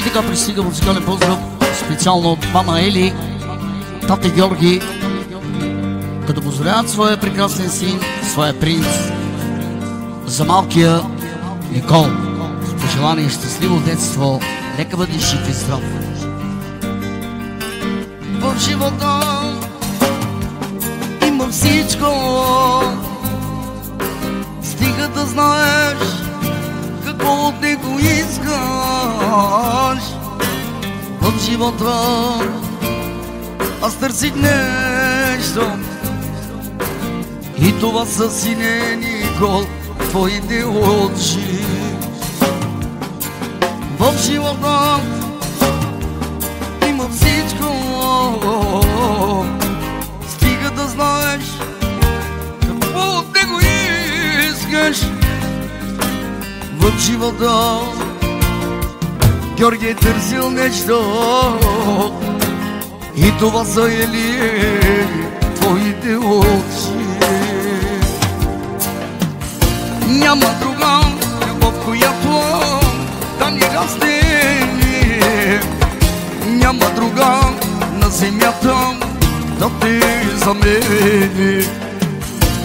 И така пристига музикален поздрав специално от мама Ели, тата Георги, като поздравяват своя прекрасен син, своя принц, за малкия Никол. С пожелание щастливо детство, нека бъдеш жив и здрав. В живота има всичко, стига да знаеш какво от него искаш. В живота аз търсих нещо, и това са сине Никол, твоите очи. В живота има всичко, стига да знаеш какво от него искаш. В живота Георги е търсил нещо, и това са Ели твоите очи. Няма друга любов, която да ни раздели, няма друга на земята да те замени,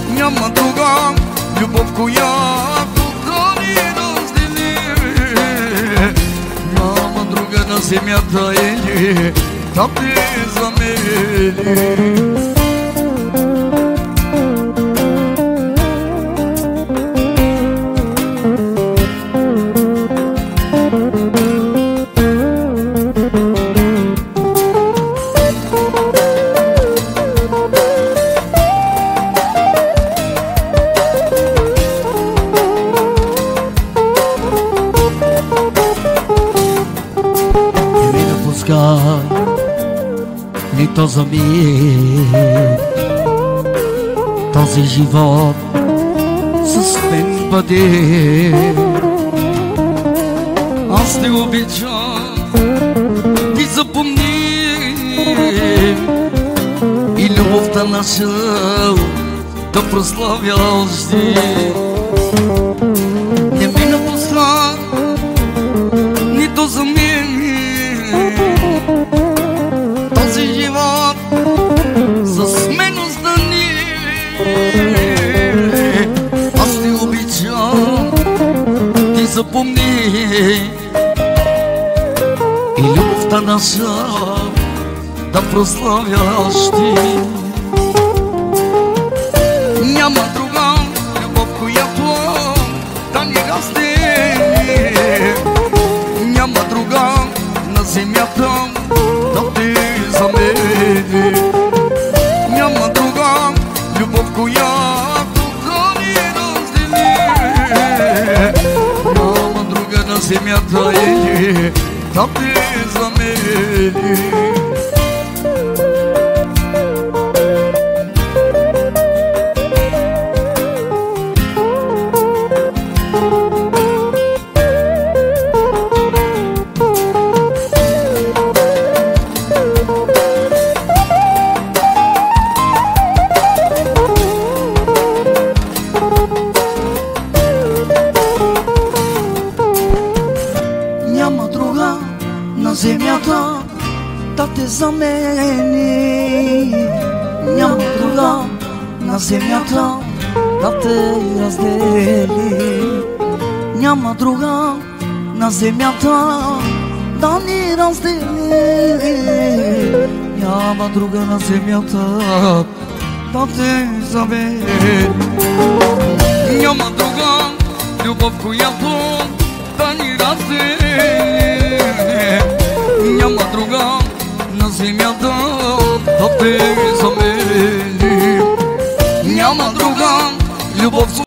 няма друга любов, която да ни раздели, няма друга на земята Ели да те замени. Нито за миг този живот с мен бъде. Аз те обичам, ти запомни, и любовта наша да прославя още. Не ми напусна нито за миг този живот с мен остани. Аз те обичам, ти запомни, и любовта наша да прославя още. Няма друга любов, която да ни раздели, няма друга на земята да те замени, няма друга любов, която да ни раздели, няма друга на земята Ели да те замени. Няма друга на земята да те замени, няма друга на земята да те раздели, няма друга на земята да ни раздели, няма друга на земята да те замени, няма друга любов, която да ни раздели, няма друга на земята да те замени, няма друга любов.